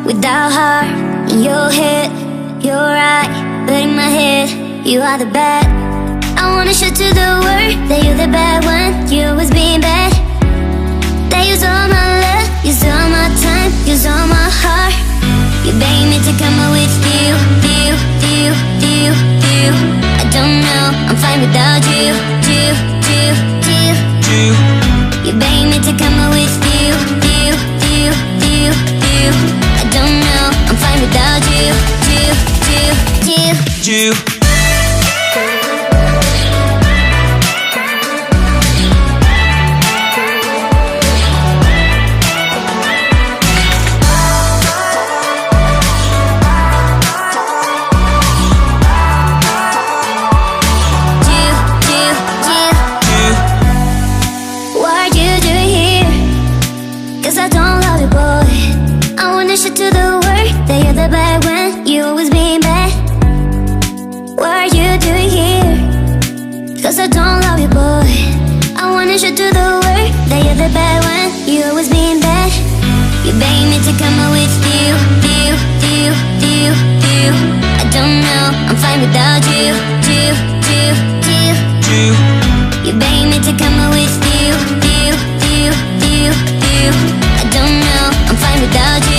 without heart. In your head, you're right, but in my head, you are the bad. I wanna show to the world that you're the bad one. You always being bad. That use all my love, use all my time, use all my heart. You beg me to come out with you. I don't know, I'm fine without you. You beg me to come out with you. I don't know, I'm fine without you. To the world that you're the bad one. You always being bad. What are you doing here? Cause I don't love you, boy. I wanna show to the world that you're the bad one. You always being bad. You beg me to come out with you. I don't know, I'm fine without you. You beg me to come out with you. I don't know, I'm fine without you.